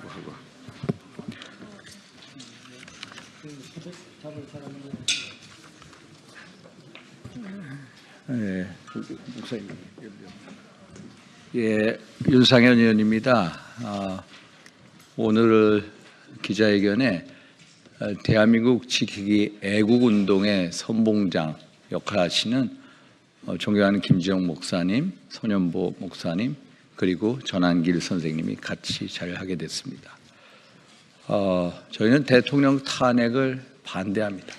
하고. 네, 목사님. 예, 윤상현 의원입니다. 오늘 기자회견에 대한민국 지키기 애국운동의 선봉장 역할을 하시는 존경하는 김지영 목사님, 손현보 목사님, 그리고 전한길 선생님이 같이 자리하게 됐습니다. 저희는 대통령 탄핵을 반대합니다.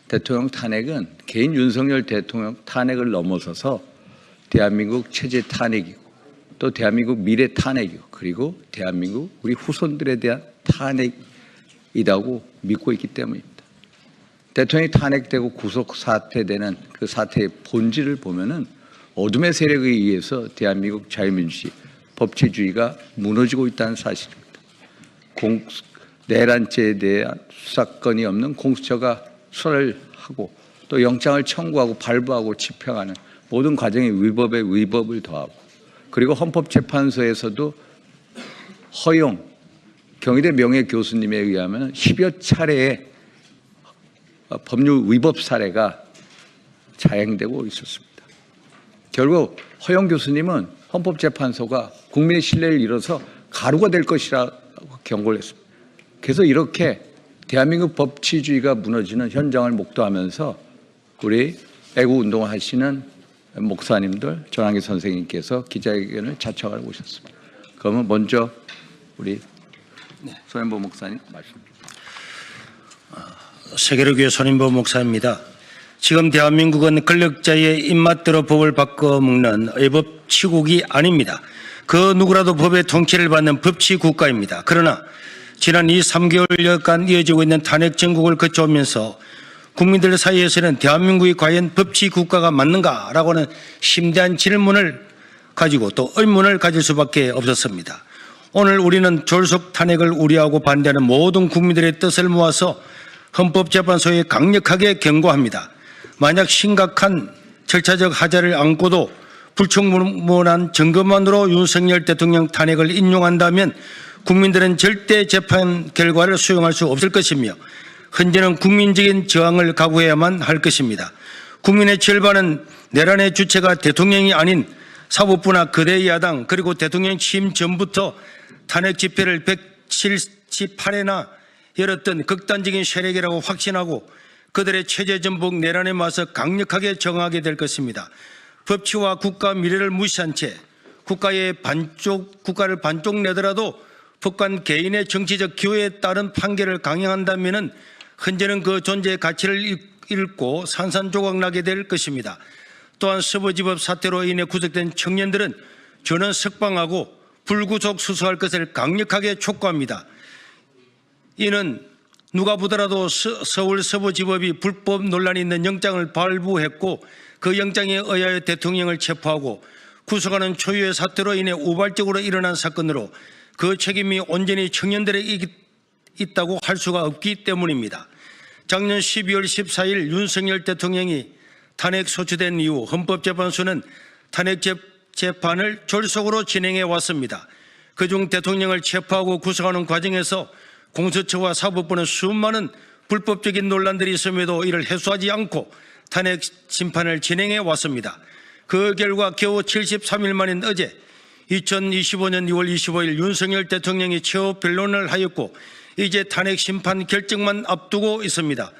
대통령 탄핵은 개인 윤석열 대통령 탄핵을 넘어서서 대한민국 체제 탄핵이고 또 대한민국 미래 탄핵이고 그리고 대한민국 우리 후손들에 대한 탄핵이라고 믿고 있기 때문입니다. 대통령이 탄핵되고 구속 사퇴되는 그 사태의 본질을 보면은 어둠의 세력에 의해서 대한민국 자유민주주의, 법치주의가 무너지고 있다는 사실입니다. 내란죄에 대한 수사권이 없는 공수처가 수사를 하고 또 영장을 청구하고 발부하고 집행하는 모든 과정에 위법에 위법을 더하고 그리고 헌법재판소에서도 허용, 경희대 명예 교수님에 의하면 10여 차례의 법률 위법 사례가 자행되고 있었습니다. 결국 허영 교수님은 헌법재판소가 국민의 신뢰를 잃어서 가루가 될 것이라고 경고를 했습니다. 그래서 이렇게 대한민국 법치주의가 무너지는 현장을 목도하면서 우리 애국운동을 하시는 목사님들, 전한길 선생님께서 기자회견을 자청하러 오셨습니다. 그러면 먼저 우리 손현보 목사님 말씀. 세계로교회 손현보 목사입니다. 지금 대한민국은 권력자의 입맛대로 법을 바꿔먹는 의법 치국이 아닙니다. 그 누구라도 법의 통치를 받는 법치 국가입니다. 그러나 지난 3개월여간 이어지고 있는 탄핵 정국을 거쳐오면서 국민들 사이에서는 대한민국이 과연 법치 국가가 맞는가라고 하는 심대한 질문을 가지고 또 의문을 가질 수밖에 없었습니다. 오늘 우리는 졸속 탄핵을 우려하고 반대하는 모든 국민들의 뜻을 모아서 헌법재판소에 강력하게 경고합니다. 만약 심각한 절차적 하자를 안고도 불충분한 증거만으로 윤석열 대통령 탄핵을 인용한다면 국민들은 절대 재판 결과를 수용할 수 없을 것이며 현재는 국민적인 저항을 각오해야만 할 것입니다. 국민의 절반은 내란의 주체가 대통령이 아닌 사법부나 거대 야당 그리고 대통령 취임 전부터 탄핵 집회를 178회나 열었던 극단적인 세력이라고 확신하고 그들의 체제 전복 내란에 맞서 강력하게 저항하게 될 것입니다. 법치와 국가 미래를 무시한 채 국가를 반쪽 내더라도 법관 개인의 정치적 기호에 따른 판결을 강행한다면 현재는 그 존재의 가치를 잃고 산산조각나게 될 것입니다. 또한 서부지법 사태로 인해 구속된 청년들은 전원 석방하고 불구속 수수할 것을 강력하게 촉구합니다. 이는 누가 보더라도 서울 서부지법이 불법 논란이 있는 영장을 발부했고 그 영장에 의하여 대통령을 체포하고 구속하는 초유의 사태로 인해 우발적으로 일어난 사건으로 그 책임이 온전히 청년들에게 있다고 할 수가 없기 때문입니다. 작년 12월 14일 윤석열 대통령이 탄핵 소추된 이후 헌법재판소는 탄핵 재판을 졸속으로 진행해 왔습니다. 그중 대통령을 체포하고 구속하는 과정에서 공수처와 사법부는 수많은 불법적인 논란들이 있음에도 이를 해소하지 않고 탄핵 심판을 진행해 왔습니다. 그 결과 겨우 73일 만인 어제 2025년 2월 25일 윤석열 대통령이 최후 변론을 하였고 이제 탄핵 심판 결정만 앞두고 있습니다.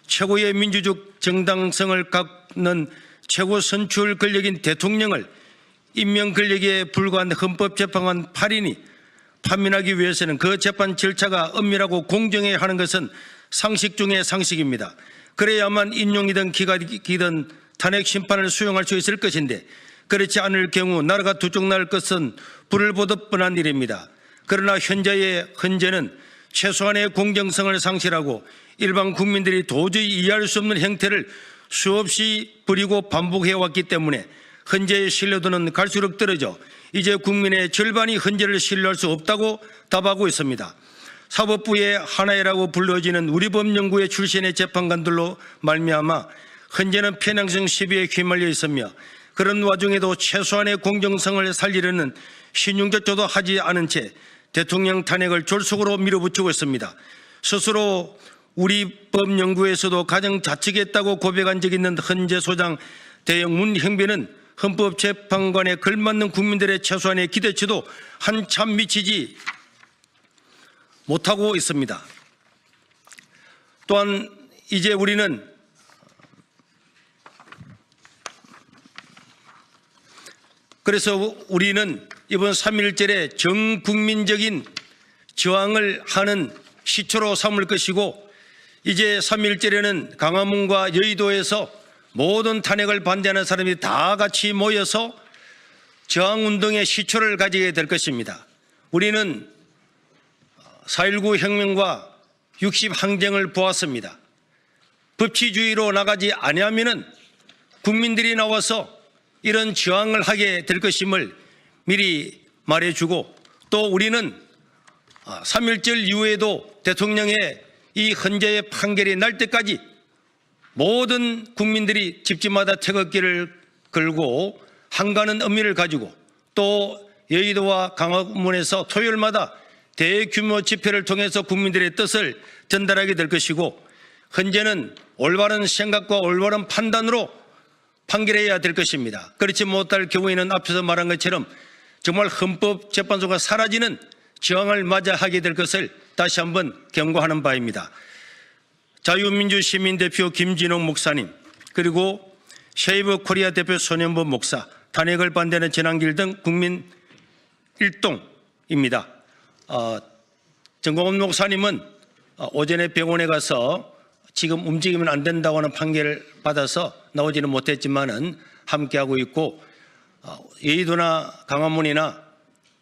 최고의 민주적 정당성을 갖는 최고 선출 권력인 대통령을 임명 권력에 불과한 헌법재판관 8인이 파면하기 위해서는 그 재판 절차가 엄밀하고 공정해야 하는 것은 상식 중의 상식입니다. 그래야만 인용이든 기각이든 탄핵 심판을 수용할 수 있을 것인데 그렇지 않을 경우 나라가 두쪽 날 것은 불을 보듯 뻔한 일입니다. 그러나 현재는 최소한의 공정성을 상실하고 일반 국민들이 도저히 이해할 수 없는 형태를 수없이 부리고 반복해왔기 때문에 헌재의 신뢰도는 갈수록 떨어져 이제 국민의 절반이 헌재를 신뢰할 수 없다고 답하고 있습니다. 사법부의 하나회라고 불려지는 우리법연구회 출신의 재판관들로 말미암아 헌재는 편향성 시비에 휘말려 있으며 그런 와중에도 최소한의 공정성을 살리려는 신중조차도 하지 않은 채 대통령 탄핵을 졸속으로 밀어붙이고 있습니다. 스스로 우리 법연구에서도 가장 자책했다고 고백한 적이 있는 헌재 소장 대형 문형배는 헌법재판관에 걸맞는 국민들의 최소한의 기대치도 한참 미치지 못하고 있습니다. 또한 이제 우리는 그래서 우리는 이번 3.1절에 전국민적인 저항을 하는 시초로 삼을 것이고, 이제 3.1절에는 광화문과 여의도에서 모든 탄핵을 반대하는 사람이 다 같이 모여서 저항운동의 시초를 가지게 될 것입니다. 우리는 4.19 혁명과 60 항쟁을 보았습니다. 법치주의로 나가지 아니하면은 국민들이 나와서 이런 저항을 하게 될 것임을 미리 말해주고, 또 우리는 3.1절 이후에도 대통령의 이 헌재의 판결이 날 때까지 모든 국민들이 집집마다 태극기를 걸고 한가는 의미를 가지고, 또 여의도와 광화문에서 토요일마다 대규모 집회를 통해서 국민들의 뜻을 전달하게 될 것이고, 헌재는 올바른 생각과 올바른 판단으로 판결해야 될 것입니다. 그렇지 못할 경우에는 앞에서 말한 것처럼 정말 헌법재판소가 사라지는 저항을 맞이하게 될 것을 다시 한번 경고하는 바입니다. 자유민주시민대표 김진홍 목사님, 그리고 쉐이브 코리아 대표 손현보 목사, 탄핵을 반대하는 전환길 등 국민 일동입니다. 정광훈 목사님은 오전에 병원에 가서 지금 움직이면 안 된다고 하는 판결을 받아서 나오지는 못했지만은 함께하고 있고, 여의도나 광화문이나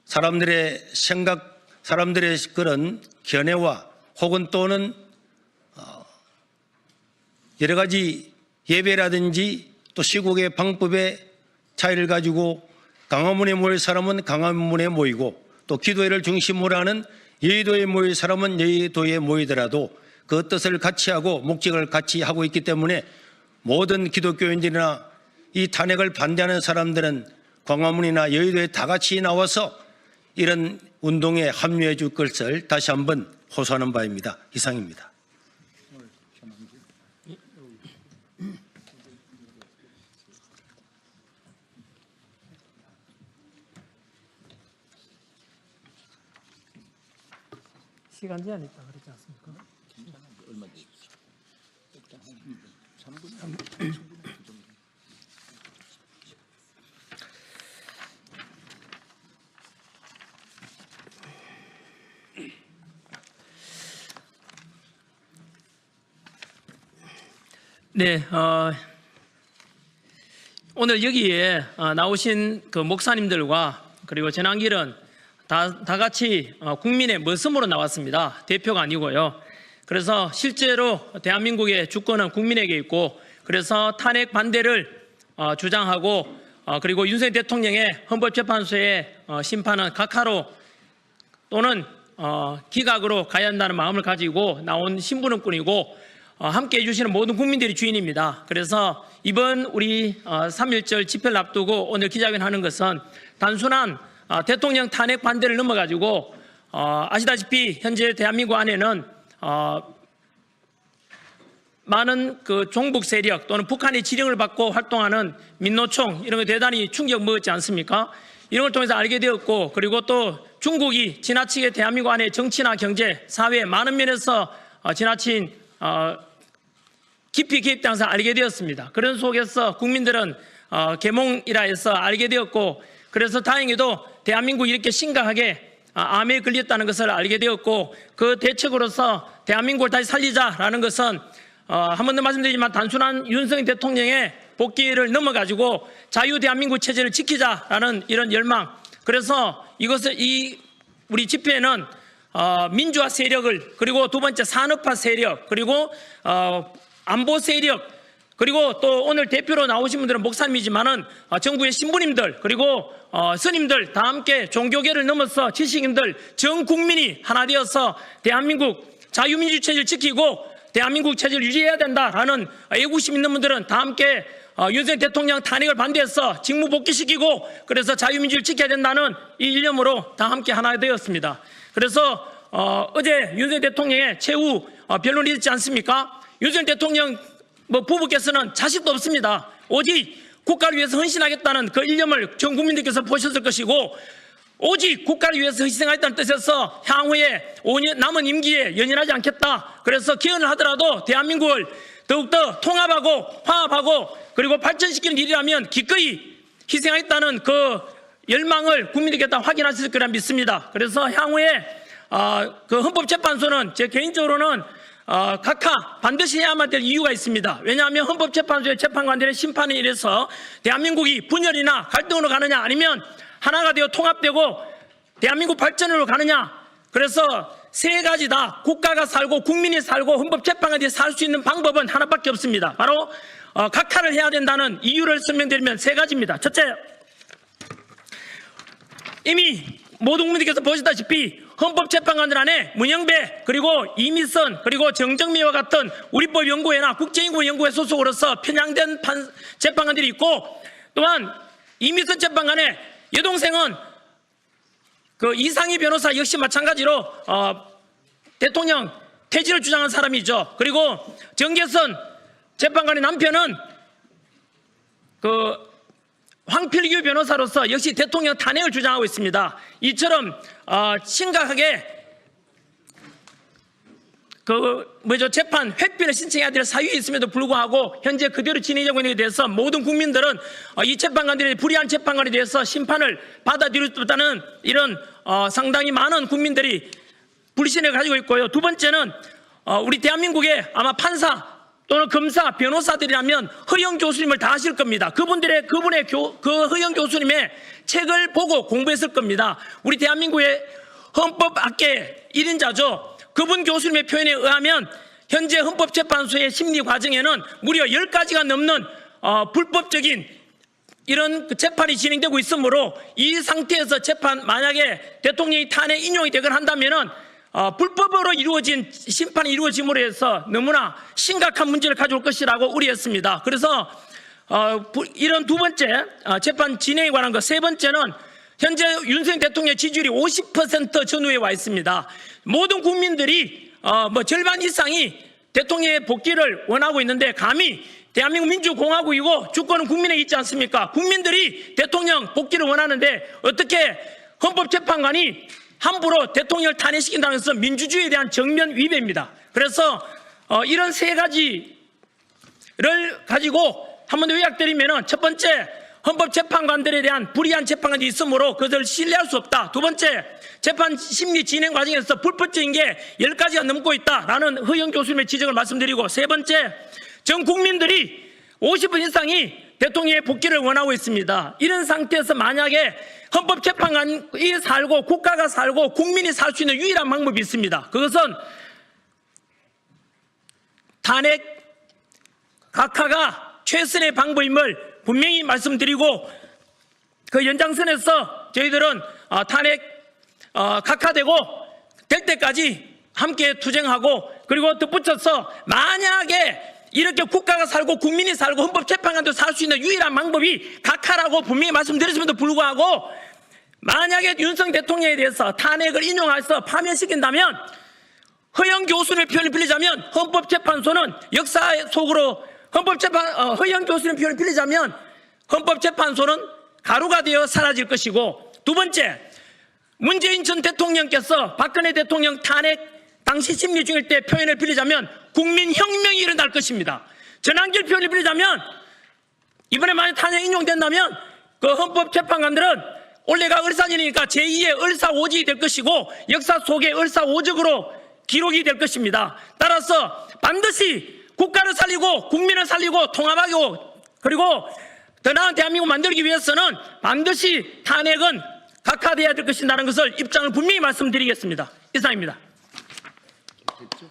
사람들의 생각, 사람들의 그런 견해와 혹은 또는 여러 가지 예배라든지 또 시국의 방법의 차이를 가지고 광화문에 모일 사람은 광화문에 모이고, 또 기도회를 중심으로 하는 여의도에 모일 사람은 여의도에 모이더라도 그 뜻을 같이 하고 목적을 같이 하고 있기 때문에 모든 기독교인들이나 이 탄핵을 반대하는 사람들은 광화문이나 여의도에 다 같이 나와서 이런 운동에 합류해 줄 것을 다시 한번 호소하는 바입니다. 이상입니다. 시간 제한 있다 그랬지 않습니까? 네, 오늘 여기에 나오신 그 목사님들과 그리고 전환길은 다 같이 국민의 머슴으로 나왔습니다. 대표가 아니고요. 그래서 실제로 대한민국의 주권은 국민에게 있고, 그래서 탄핵 반대를 주장하고, 그리고 윤석열 대통령의 헌법재판소의 심판은 각하로 또는 기각으로 가야 한다는 마음을 가지고 나온 심부름꾼이고, 함께 해주시는 모든 국민들이 주인입니다. 그래서 이번 우리 3.1절 집회를 앞두고 오늘 기자회견 하는 것은 단순한 대통령 탄핵 반대를 넘어가지고 아시다시피 현재 대한민국 안에는 많은 그 종북 세력 또는 북한의 지령을 받고 활동하는 민노총 이런 거 대단히 충격 먹었지 않습니까? 이런 걸 통해서 알게 되었고, 그리고 또 중국이 지나치게 대한민국 안에 정치나 경제, 사회 많은 면에서 지나친 깊이 개입되면서 알게 되었습니다. 그런 속에서 국민들은 계몽이라 해서 알게 되었고, 그래서 다행히도 대한민국이 이렇게 심각하게 암에 걸렸다는 것을 알게 되었고, 그 대책으로서 대한민국을 다시 살리자라는 것은 한 번 더 말씀드리지만 단순한 윤석열 대통령의 복귀를 넘어가지고 자유 대한민국 체제를 지키자라는 이런 열망. 그래서 이것을 우리 집회는 민주화 세력을, 그리고 두 번째 산업화 세력, 그리고 안보 세력, 그리고 또 오늘 대표로 나오신 분들은 목사님이지만은 정부의 신부님들, 그리고 스님들 다 함께 종교계를 넘어서 지식인들 전 국민이 하나 되어서 대한민국 자유민주 체제를 지키고 대한민국 체제를 유지해야 된다라는 애국심 있는 분들은 다 함께 윤석열 대통령 탄핵을 반대해서 직무 복귀시키고, 그래서 자유민주를 지켜야 된다는 이 일념으로 다 함께 하나 되었습니다. 그래서 어제 윤석열 대통령의 최후 변론이 있지 않습니까? 윤석열 대통령 부부께서는 자식도 없습니다. 오직 국가를 위해서 헌신하겠다는 그 일념을 전 국민들께서 보셨을 것이고, 오직 국가를 위해서 희생하겠다는 뜻에서 향후에 5년 남은 임기에 연연하지 않겠다. 그래서 개헌을 하더라도 대한민국을 더욱더 통합하고 화합하고 그리고 발전시키는 일이라면 기꺼이 희생하겠다는 그 열망을 국민들께 다 확인하실 거라 믿습니다. 그래서 향후에 그 헌법재판소는 제 개인적으로는 각하 반드시 해야만 될 이유가 있습니다. 왜냐하면 헌법재판소의 재판관들의 심판에 의해서 대한민국이 분열이나 갈등으로 가느냐 아니면 하나가 되어 통합되고 대한민국 발전으로 가느냐. 그래서 세 가지 다 국가가 살고 국민이 살고 헌법재판관들이 살 수 있는 방법은 하나밖에 없습니다. 바로 각하를 해야 된다는 이유를 설명드리면 세 가지입니다. 첫째, 이미 모든 국민들께서 보시다시피 헌법재판관들 안에 문영배 그리고 이미선 그리고 정정미와 같은 우리법연구회나 국제인권연구회 소속으로서 편향된 재판관들이 있고, 또한 이미선 재판관의 여동생은 그 이상희 변호사 역시 마찬가지로 대통령 퇴진을 주장한 사람이죠. 그리고 정계선 재판관의 남편은 그 황필규 변호사로서 역시 대통령 탄핵을 주장하고 있습니다. 이처럼 심각하게 재판 회피를 신청해야 될 사유가 있음에도 불구하고 현재 그대로 진행되고 있는 데 대해서 모든 국민들은 이 재판관들의 불의한 재판관에 대해서 심판을 받아들일 수 없다는 이런 상당히 많은 국민들이 불신을 가지고 있고요. 두 번째는 우리 대한민국의 아마 판사 또는 검사, 변호사들이라면 허영 교수님을 다 아실 겁니다. 그분의 그 허영 교수님의 책을 보고 공부했을 겁니다. 우리 대한민국의 헌법학계 1인자죠. 그분 교수님의 표현에 의하면 현재 헌법재판소의 심리 과정에는 무려 10가지가 넘는 불법적인 이런 재판이 진행되고 있으므로 이 상태에서 재판 만약에 대통령이 탄핵 인용이 되거나 한다면은 불법으로 이루어진 심판이 이루어짐으로 해서 너무나 심각한 문제를 가져올 것이라고 우려했습니다. 그래서 이런 두 번째 재판 진행에 관한 것, 세 번째는 현재 윤석열 대통령 지지율이 50% 전후에 와 있습니다. 모든 국민들이 절반 이상이 대통령의 복귀를 원하고 있는데 감히 대한민국 민주공화국이고 주권은 국민에 있지 않습니까? 국민들이 대통령 복귀를 원하는데 어떻게 헌법재판관이 함부로 대통령을 탄핵시킨다는 것은 민주주의에 대한 정면 위배입니다. 그래서 이런 세 가지를 가지고 한 번 더 요약드리면, 첫 번째, 헌법재판관들에 대한 불의한 재판관이 있으므로 그것을 신뢰할 수 없다. 두 번째, 재판 심리 진행 과정에서 불법적인 게 10가지가 넘고 있다라는 허영 교수님의 지적을 말씀드리고, 세 번째, 전 국민들이 50% 이상이 대통령의 복귀를 원하고 있습니다. 이런 상태에서 만약에 헌법재판관이 살고 국가가 살고 국민이 살 수 있는 유일한 방법이 있습니다. 그것은 탄핵 각하가 최선의 방법임을 분명히 말씀드리고, 그 연장선에서 저희들은 탄핵 각하되고 될 때까지 함께 투쟁하고, 그리고 덧붙여서 만약에 이렇게 국가가 살고 국민이 살고 헌법재판관도 살 수 있는 유일한 방법이 각하라고 분명히 말씀드렸음에도 불구하고 만약에 윤석열 대통령에 대해서 탄핵을 인용해서 파면시킨다면, 허영 교수님의 표현을 빌리자면 헌법재판소는 역사 속으로 허영 교수님의 표현을 빌리자면 헌법재판소는 가루가 되어 사라질 것이고, 두 번째, 문재인 전 대통령께서 박근혜 대통령 탄핵 당시 심리 중일 때 표현을 빌리자면 국민혁명이 일어날 것입니다. 전한길 표현을 빌리자면 이번에 만약 탄핵 인용된다면 그 헌법재판관들은 올해가 을사년이니까 제2의 을사오직이 될 것이고 역사 속에 을사오적으로 기록이 될 것입니다. 따라서 반드시 국가를 살리고 국민을 살리고 통합하고 그리고 더 나은 대한민국 만들기 위해서는 반드시 탄핵은 각하돼야 될 것이라는 것을 입장을 분명히 말씀드리겠습니다. 이상입니다. 됐죠?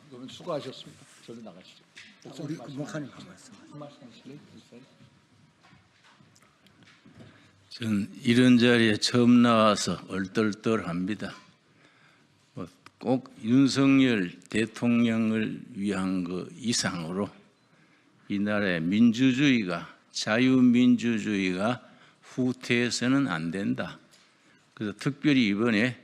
그러면 수고하셨습니다. 저는 나가시죠. 우리 목사님 말씀하실래요? 전 이런 자리에 처음 나와서 얼떨떨합니다. 꼭 윤석열 대통령을 위한 것 이상으로 이 나라의 민주주의가 자유민주주의가 후퇴해서는 안 된다. 그래서 특별히 이번에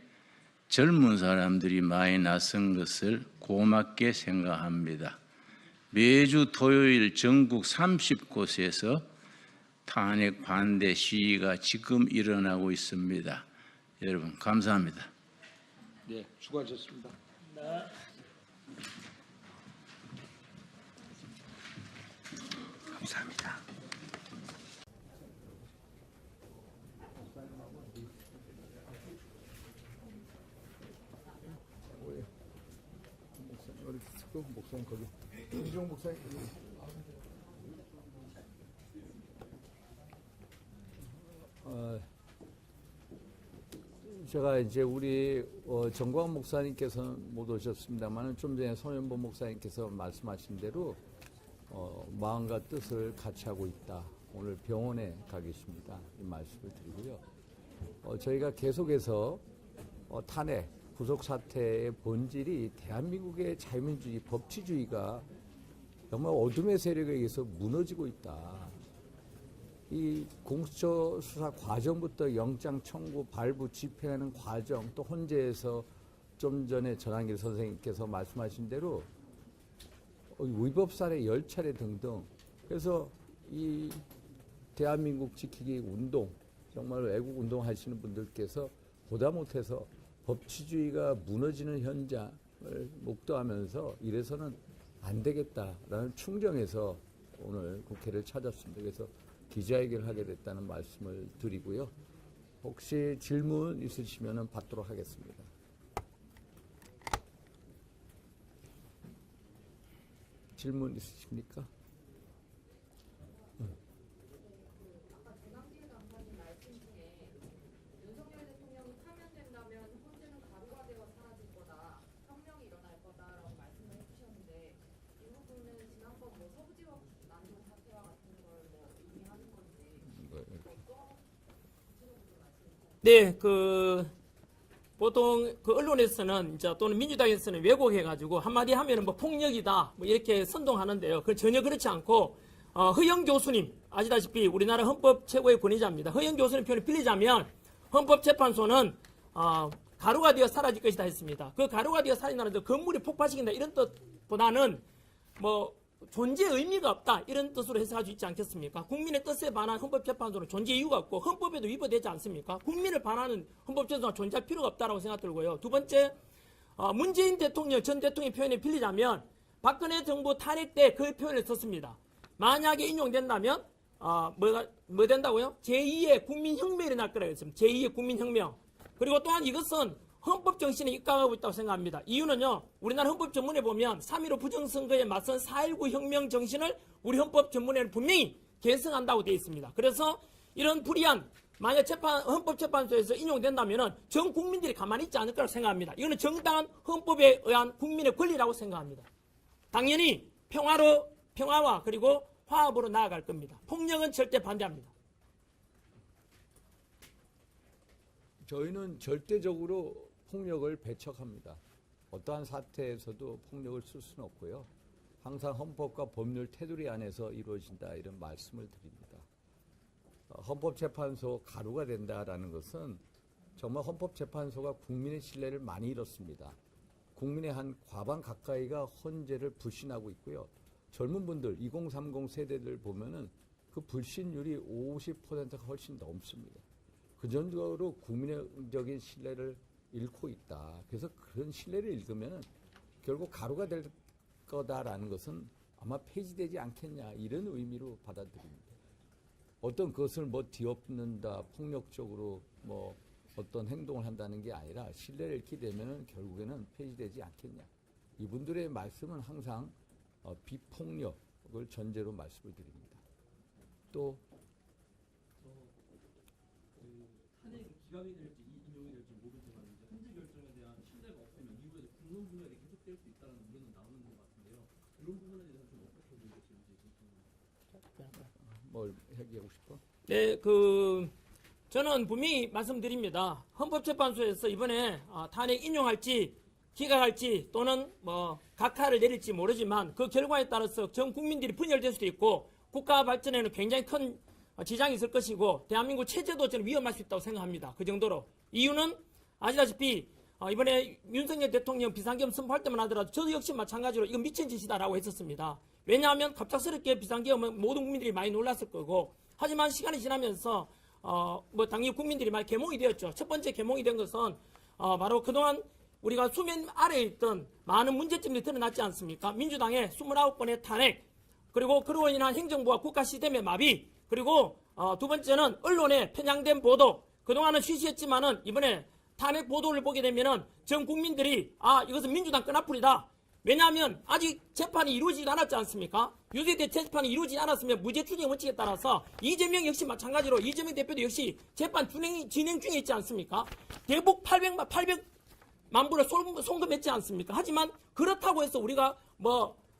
젊은 사람들이 많이 나선 것을 고맙게 생각합니다. 매주 토요일 전국 30곳에서 탄핵 반대 시위가 지금 일어나고 있습니다. 여러분 감사합니다. 네, 수고하셨습니다. 감사합니다. 목사님 거기 이종 목사님 제가 이제 우리 정광 목사님께서는 못 오셨습니다만 좀 전에 손현보 목사님께서 말씀하신 대로 마음과 뜻을 같이 하고 있다. 오늘 병원에 가 계십니다. 이 말씀을 드리고요. 저희가 계속해서 탄핵 구속 사태의 본질이 대한민국의 자유민주주의, 법치주의가 정말 어둠의 세력에 의해서 무너지고 있다. 이 공수처 수사 과정부터 영장 청구, 발부, 집행하는 과정, 또 헌재에서 좀 전에 전한길 선생님께서 말씀하신 대로 위법사례 10차례 등등. 그래서 이 대한민국 지키기 운동, 정말 애국 운동 하시는 분들께서 보다 못해서 법치주의가 무너지는 현장을 목도하면서 이래서는 안 되겠다라는 충정에서 오늘 국회를 찾았습니다. 그래서 기자회견을 하게 됐다는 말씀을 드리고요. 혹시 질문 있으시면 받도록 하겠습니다. 질문 있으십니까? 아까 전남길 강사님 말씀 중에 윤석열 대통령이 파면된다면 헌재는 가루가 되어 사라질 거다, 혁명이 일어날 거다라고 말씀을 해주셨는데 이 부분은 지난번 뭐 서부지법 난동 사태와 같은 걸 뭐 의미하는 건지 어떤 구체적으로 말씀해 주세요. 네, 보통 언론에서는 이제 또는 민주당에서는 왜곡해가지고 한마디 하면은 뭐 폭력이다 뭐 이렇게 선동하는데요. 그 전혀 그렇지 않고 허영 교수님 아시다시피 우리나라 헌법 최고의 권위자입니다. 허영 교수님 표현을 빌리자면 헌법재판소는 가루가 되어 사라질 것이다 했습니다. 그 가루가 되어 사라진다는 데 건물이 폭파시킨다 이런 뜻보다는 뭐 존재의 의미가 없다 이런 뜻으로 해석할 수 있지 않겠습니까? 국민의 뜻에 반한 헌법재판소는 존재 이유가 없고 헌법에도 위반되지 않습니까? 국민을 반하는 헌법재판소가 존재할 필요가 없다라고 생각 들고요. 두 번째, 문재인 대통령 전 대통령의 표현에 빌리자면 박근혜 정부 탄핵 때 그 표현을 썼습니다. 만약에 인용된다면 뭐 된다고요? 제2의 국민혁명이 일어날 거라고 했습니다. 제2의 국민혁명. 그리고 또한 이것은 헌법 정신에 입각하고 있다고 생각합니다. 이유는요, 우리나라 헌법 전문에 보면 3.15 부정선거에 맞선 4.19 혁명 정신을 우리 헌법 전문에는 분명히 계승한다고 되어 있습니다. 그래서 이런 불이한 만약 헌법재판소에서 인용된다면 전 국민들이 가만히 있지 않을 거라고 생각합니다. 이거는 정당한 헌법에 의한 국민의 권리라고 생각합니다. 당연히 평화와 그리고 화합으로 나아갈 겁니다. 폭력은 절대 반대합니다. 저희는 절대적으로 폭력을 배척합니다. 어떠한 사태에서도 폭력을 쓸 수는 없고요. 항상 헌법과 법률 테두리 안에서 이루어진다 이런 말씀을 드립니다. 헌법재판소 가루가 된다라는 것은 정말 헌법재판소가 국민의 신뢰를 많이 잃었습니다. 국민의 한 과반 가까이가 헌재를 불신하고 있고요. 젊은 분들 2030 세대들 보면은 그 불신율이 50%가 훨씬 넘습니다. 그 정도로 국민적인 신뢰를 잃고 있다. 그래서 그런 신뢰를 잃으면 결국 가루가 될 거다라는 것은 아마 폐지되지 않겠냐 이런 의미로 받아들입니다. 어떤 것을 뭐 뒤엎는다, 폭력적으로 뭐 어떤 행동을 한다는 게 아니라 신뢰를 잃게 되면 결국에는 폐지되지 않겠냐. 이분들의 말씀은 항상 비폭력을 전제로 말씀을 드립니다. 또 탄핵이 기각이 될지 인용이 될지 모르지만 이제 헌재 결정에 대한 신뢰가 없으면 이후에 국론분열이 계속될 수 있다는 우려는 나오는 것 같은데요. 이런 부분에 대해서 좀 어떻게 보고 계시는지 뭘 얘기하고 싶어? 네, 저는 분명히 말씀드립니다. 헌법재판소에서 이번에 탄핵 인용할지 기각할지 또는 뭐 각하를 내릴지 모르지만 그 결과에 따라서 전 국민들이 분열될 수도 있고 국가 발전에는 굉장히 큰 지장이 있을 것이고 대한민국 체제도 저는 위험할 수 있다고 생각합니다. 그 정도로. 이유는 아시다시피 이번에 윤석열 대통령 비상계엄 선포할 때만 하더라도 저도 역시 마찬가지로 이건 미친 짓이다라고 했었습니다. 왜냐하면 갑작스럽게 비상계엄은 모든 국민들이 많이 놀랐을 거고, 하지만 시간이 지나면서 당연히 국민들이 많이 계몽이 되었죠. 첫 번째 계몽이 된 것은 바로 그동안 우리가 수면 아래에 있던 많은 문제점들이 드러났지 않습니까? 민주당의 29번의 탄핵, 그리고 그로 인한 행정부와 국가 시스템의 마비, 그리고 두 번째는 언론의 편향된 보도. 그동안은 쉬쉬했지만은 이번에 탄핵 보도를 보게 되면은 전 국민들이 이것은 민주당 끈앞풀이다. 왜냐하면 아직 재판이 이루어지지 않았지 않습니까? 유죄대 재판이 이루어지지 않았으면 무죄 추정 원칙에 따라서 이재명 역시 마찬가지로 이재명 대표도 역시 재판 진행 중에 있지 않습니까? 대북 800만 불을 송금했지 않습니까? 하지만 그렇다고 해서 우리가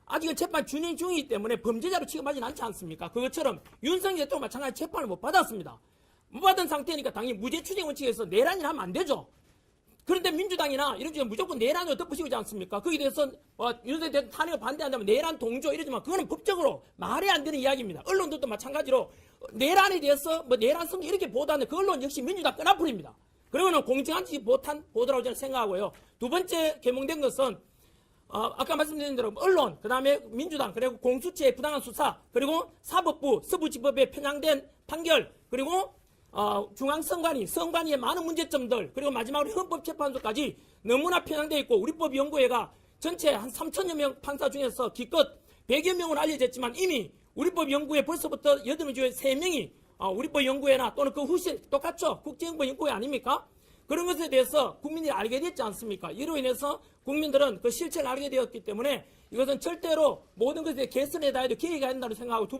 아직은 재판 진행 중이기 때문에 범죄자로 취급하지는 않지 않습니까? 그것처럼 윤석열 대통령 마찬가지 재판을 못 받았습니다. 못 받은 상태니까 당연히 무죄 추정 원칙에서 내란이라 하면 안 되죠. 그런데 민주당이나 이런 쪽은 무조건 내란으로 덮으시지 않습니까? 거기에 대해서 윤석열 대통령 탄핵을 반대한다면 내란 동조 이러지만 그거는 법적으로 말이 안 되는 이야기입니다. 언론들도 마찬가지로 내란에 대해서 내란 성격 이렇게 보도하는 그 언론 역시 민주당 끈앞풀입니다. 그러면은 공정한지 못한 보도라고 저는 생각하고요. 두 번째 개몽된 것은 아까 말씀드린 대로 언론, 그 다음에 민주당, 그리고 공수처의 부당한 수사, 그리고 사법부, 서부지법의 편향된 판결, 그리고 중앙선관위의 많은 문제점들, 그리고 마지막으로 헌법재판소까지 너무나 편향되어 있고, 우리법연구회가 전체 한 3천여 명 판사 중에서 기껏 100여 명은 알려졌지만 이미 우리법연구회 벌써부터 8명 중에 3명이 우리법연구회나 또는 그 후신 똑같죠. 국제연구회 아닙니까? 그런 것에 대해서 국민들이 알게 됐지 않습니까? 이로 인해서 국민들은 그 실체를 알게 되었기 때문에 이것은 절대로 모든 것에 개선에다 해도 기회가 된다고 생각하고, 두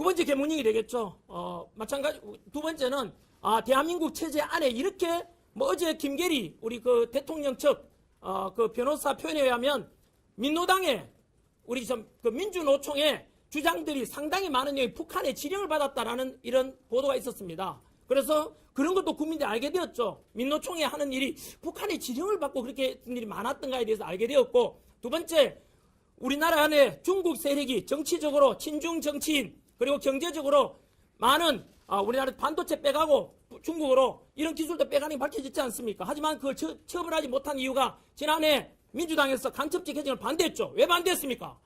번째 개문이 되겠죠. 마찬가지, 두 번째는, 대한민국 체제 안에 이렇게, 어제 김계리, 우리 그 대통령 측, 그 변호사 표현에 의하면, 민노당의, 우리 그 민주노총의 주장들이 상당히 많은 내용이 북한의 지령을 받았다라는 이런 보도가 있었습니다. 그래서 그런 것도 국민들이 알게 되었죠. 민노총이 하는 일이 북한의 지령을 받고 그렇게 일이 많았던가에 대해서 알게 되었고, 두 번째, 우리나라 안에 중국 세력이 정치적으로 친중 정치인, 그리고 경제적으로 많은 우리나라 반도체 빼가고 중국으로 이런 기술도 빼가는 게 밝혀졌지 않습니까? 하지만 그걸 처벌하지 못한 이유가 지난해 민주당에서 간첩적 해정을 반대했죠. 왜 반대했습니까?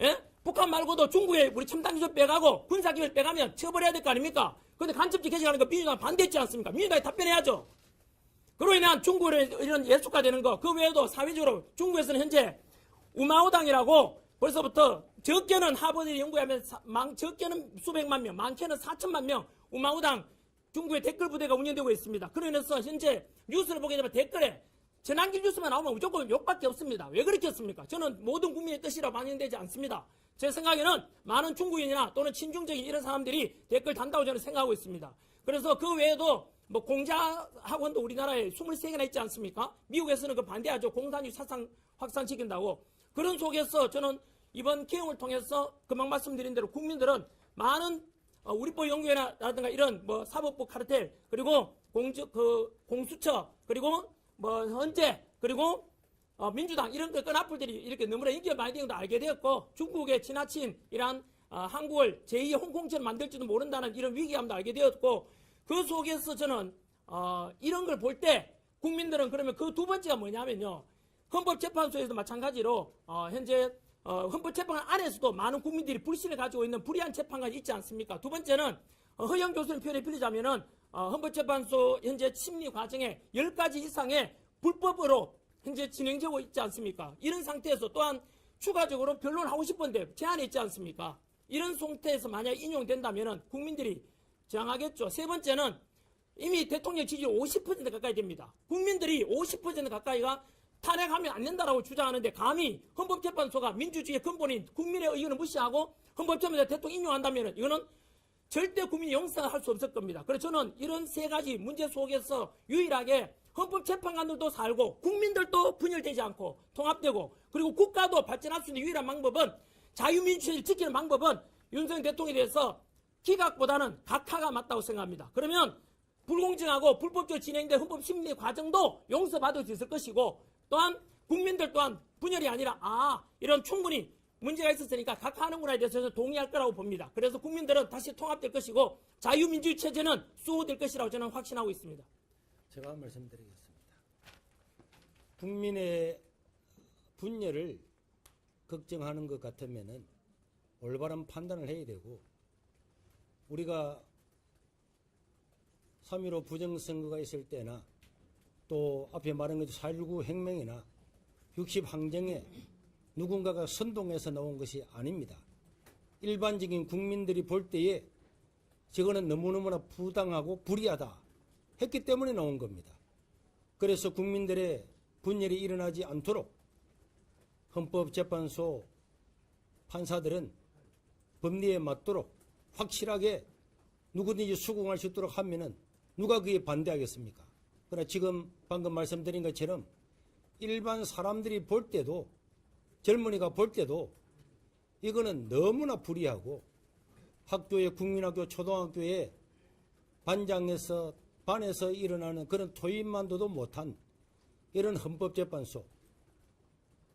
예? 북한 말고도 중국에 우리 첨단 기술 빼가고 군사기술 빼가면 처벌해야 될 거 아닙니까? 그런데 간첩적 해정하는 거 민주당 반대했지 않습니까? 민주당이 답변해야죠. 그로 인한 중국의 이런 예속화되는 거, 그 외에도 사회적으로 중국에서는 현재 우마오당이라고 벌써부터 적게는 하버드 연구하면 적게는 수백만 명, 많게는 4천만 명 우마우당 중국의 댓글 부대가 운영되고 있습니다. 그로 인해서 현재 뉴스를 보게 되면 댓글에 전환길 뉴스만 나오면 무조건 욕밖에 없습니다. 왜 그렇게 했습니까? 저는 모든 국민의 뜻이라 반영되지 않습니다. 제 생각에는 많은 중국인이나 또는 친중적인 이런 사람들이 댓글 단다고 저는 생각하고 있습니다. 그래서 그 외에도 공자학원도 우리나라에 23개나 있지 않습니까? 미국에서는 그 반대하죠. 공산주의 사상 확산시킨다고. 그런 속에서 저는 이번 개헌을 통해서 금방 말씀드린 대로 국민들은 많은 우리법 연구회라든가 이런 사법부 카르텔, 그리고 공수처, 그리고 헌재, 그리고 민주당 이런 그 끈앞풀들이 이렇게 너무나 인기가 많이 되는 걸 알게 되었고, 중국에 지나친 이러한 한국을 제2의 홍콩처럼 만들지도 모른다는 이런 위기감도 알게 되었고, 그 속에서 저는 이런 걸 볼 때 국민들은 그러면 그 두 번째가 뭐냐면요, 헌법재판소에서 마찬가지로 현재 헌법재판관 안에서도 많은 국민들이 불신을 가지고 있는 불의한 재판관이 있지 않습니까? 두 번째는 허영 교수님 표현에 빌리자면은 헌법재판소 현재 심리 과정에 10가지 이상의 불법으로 현재 진행되고 있지 않습니까? 이런 상태에서 또한 추가적으로 변론하고 싶은데 제한이 있지 않습니까? 이런 상태에서 만약 인용된다면은 국민들이 저항하겠죠. 세 번째는 이미 대통령 지지율 50% 가까이 됩니다. 국민들이 50% 가까이가 탄핵하면 안 된다라고 주장하는데 감히 헌법재판소가 민주주의의 근본인 국민의 의견을 무시하고 헌법재판소 대통령 인용한다면 이거는 절대 국민이 용서할 수 없을 겁니다. 그래서 저는 이런 세 가지 문제 속에서 유일하게 헌법재판관들도 살고 국민들도 분열되지 않고 통합되고 그리고 국가도 발전할 수 있는 유일한 방법은 자유민주주의를 지키는 방법은 윤석열 대통령에 대해서 기각보다는 각하가 맞다고 생각합니다. 그러면 불공정하고 불법적으로 진행된 헌법심리 과정도 용서받을 수 있을 것이고 또한 국민들 또한 분열이 아니라 이런 충분히 문제가 있었으니까 각하하는구나에 대해서 저는 동의할 거라고 봅니다. 그래서 국민들은 다시 통합될 것이고 자유민주주의 체제는 수호될 것이라고 저는 확신하고 있습니다. 제가 말씀드리겠습니다. 국민의 분열을 걱정하는 것 같으면은 올바른 판단을 해야 되고, 우리가 3.15 부정선거가 있을 때나 또 앞에 말한 것처럼 4.19 혁명이나 60 항쟁에 누군가가 선동해서 나온 것이 아닙니다. 일반적인 국민들이 볼 때에 저거는 너무너무나 부당하고 불의하다 했기 때문에 나온 겁니다. 그래서 국민들의 분열이 일어나지 않도록 헌법재판소 판사들은 법리에 맞도록 확실하게 누구든지 수긍할 수 있도록 하면은 누가 그에 반대하겠습니까? 그러나 지금 방금 말씀드린 것처럼 일반 사람들이 볼 때도, 젊은이가 볼 때도 이거는 너무나 불의하고, 학교에, 국민학교, 초등학교에 반장에서 반에서 일어나는 그런 토익만도도 못한 이런 헌법재판소,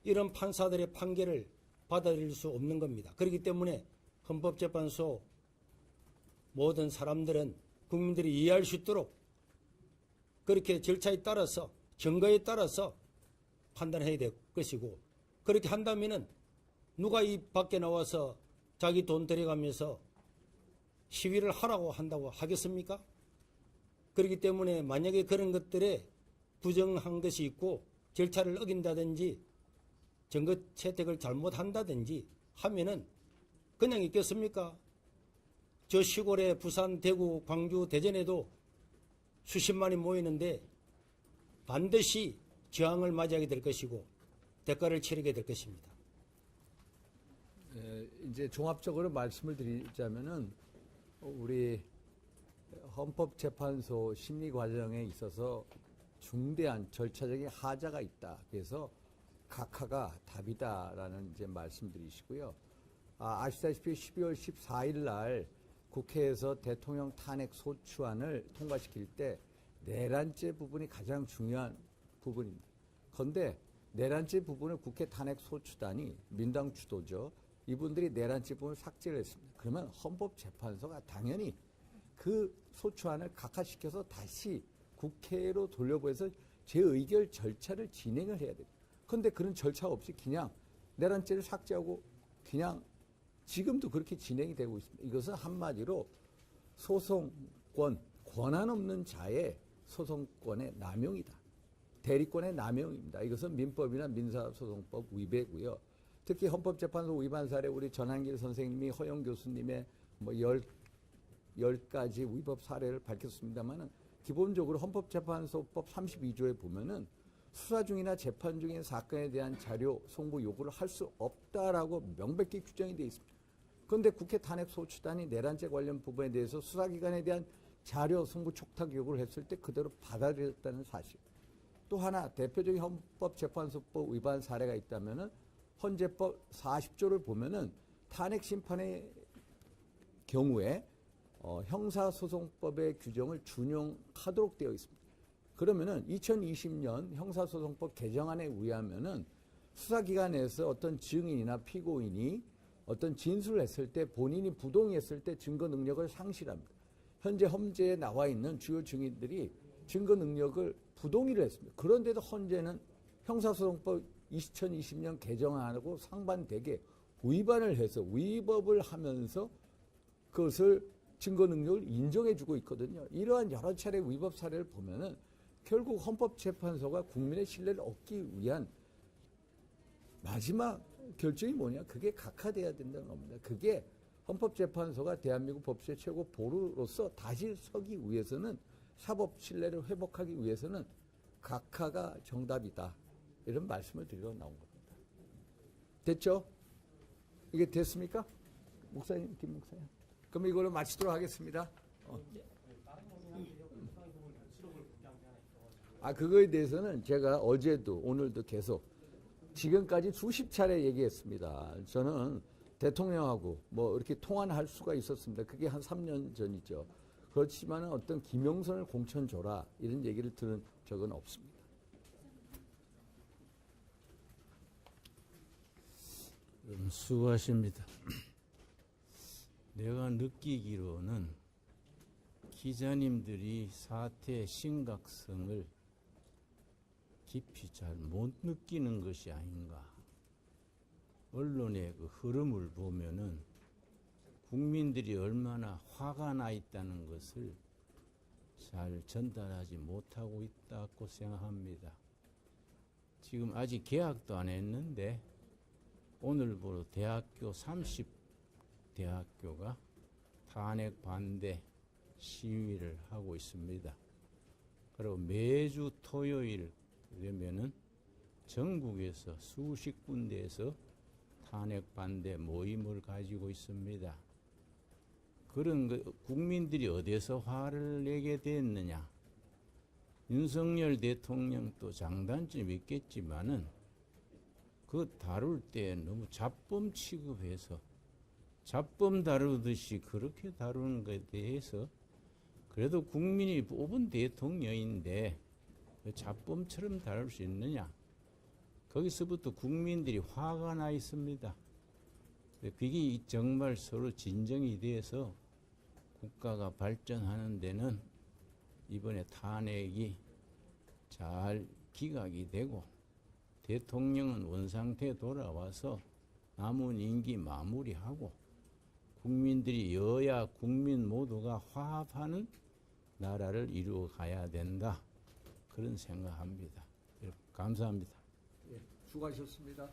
이런 판사들의 판결을 받아들일 수 없는 겁니다. 그렇기 때문에 헌법재판소 모든 사람들은, 국민들이 이해할 수 있도록 그렇게 절차에 따라서, 증거에 따라서 판단해야 될 것이고, 그렇게 한다면은 누가 이 밖에 나와서 자기 돈 들여가면서 시위를 하라고 한다고 하겠습니까? 그렇기 때문에 만약에 그런 것들에 부정한 것이 있고 절차를 어긴다든지 증거 채택을 잘못한다든지 하면은 그냥 있겠습니까? 저 시골에 부산, 대구, 광주, 대전에도 수십만이 모이는데 반드시 저항을 맞이하게 될 것이고 대가를 치르게 될 것입니다. 이제 종합적으로 말씀을 드리자면은 우리 헌법재판소 심리 과정에 있어서 중대한 절차적인 하자가 있다. 그래서 각하가 답이다라는 이제 말씀드리시고요. 아시다시피 12월 14일 날 국회에서 대통령 탄핵 소추안을 통과시킬 때 내란죄 부분이 가장 중요한 부분입니다. 그런데 내란죄 부분을 국회 탄핵 소추단이 민당 주도죠. 이분들이 내란죄 부분을 삭제를 했습니다. 그러면 헌법재판소가 당연히 그 소추안을 각하시켜서 다시 국회로 돌려보내서 재의결 절차를 진행을 해야 됩니다. 그런데 그런 절차 없이 그냥 내란죄를 삭제하고 그냥 지금도 그렇게 진행이 되고 있습니다. 이것은 한마디로 소송권, 권한 없는 자의 소송권의 남용이다. 대리권의 남용입니다. 이것은 민법이나 민사소송법 위배고요. 특히 헌법재판소 위반 사례 우리 전한길 선생님이 허영 교수님의 뭐 10가지 위법 사례를 밝혔습니다만은 기본적으로 헌법재판소법 32조에 보면은 수사 중이나 재판 중인 사건에 대한 자료 송부 요구를 할 수 없다라고 명백히 규정이 되어 있습니다. 그런데 국회 탄핵 소추단이 내란죄 관련 부분에 대해서 수사기관에 대한 자료 송부 촉탁 요구를 했을 때 그대로 받아들였다는 사실. 또 하나 대표적인 헌법재판소법 위반 사례가 있다면은 헌재법 40조를 보면은 탄핵 심판의 경우에 형사소송법의 규정을 준용하도록 되어 있습니다. 그러면은 2020년 형사소송법 개정안에 의하면은 수사기관에서 어떤 증인이나 피고인이 어떤 진술을 했을 때 본인이 부동의했을 때 증거 능력을 상실합니다. 현재 헌재에 나와 있는 주요 증인들이 증거 능력을 부동의를 했습니다. 그런데도 헌재는 형사소송법 2020년 개정안하고 상반되게 위반을 해서 위법을 하면서 그것을 증거 능력을 인정해주고 있거든요. 이러한 여러 차례 위법 사례를 보면은 결국 헌법재판소가 국민의 신뢰를 얻기 위한 마지막 결정이 뭐냐? 그게 각하돼야 된다는 겁니다. 그게 헌법재판소가 대한민국 법치의 최고 보루로서 다시 서기 위해서는 사법 신뢰를 회복하기 위해서는 각하가 정답이다. 이런 말씀을 드리러 나온 겁니다. 됐죠? 이게 됐습니까? 목사님, 김 목사님. 그럼 이걸로 마치도록 하겠습니다. 그거에 대해서는 제가 어제도 오늘도 계속 지금까지 수십 차례 얘기했습니다. 저는 대통령하고 뭐 이렇게 통화할 수가 있었습니다. 그게 한 3년 전이죠. 그렇지만 어떤 김영선을 공천 줘라 이런 얘기를 들은 적은 없습니다. 수고하십니다. 내가 느끼기로는 기자님들이 사태의 심각성을 깊이 잘 못 느끼는 것이 아닌가. 언론의 그 흐름을 보면은 국민들이 얼마나 화가 나 있다는 것을 잘 전달하지 못하고 있다고 생각합니다. 지금 아직 개학도 안 했는데 오늘부로 대학교 30대학교가 탄핵 반대 시위를 하고 있습니다. 그리고 매주 토요일 되면은 전국에서 수십 군데에서 탄핵 반대 모임을 가지고 있습니다. 그런 국민들이 어디서 화를 내게 됐느냐? 윤석열 대통령도 장단점이 있겠지만은 그 다룰 때 너무 잡범 취급해서 잡범 다루듯이 그렇게 다루는 것에 대해서 그래도 국민이 뽑은 대통령인데 왜 잡범처럼 다룰 수 있느냐? 거기서부터 국민들이 화가 나 있습니다. 그게 정말 서로 진정이 돼서 국가가 발전하는 데는 이번에 탄핵이 잘 기각이 되고 대통령은 원상태에 돌아와서 남은 임기 마무리하고 국민들이 여야 국민 모두가 화합하는 나라를 이루어 가야 된다. 그런 생각합니다. 감사합니다. 수고하셨습니다.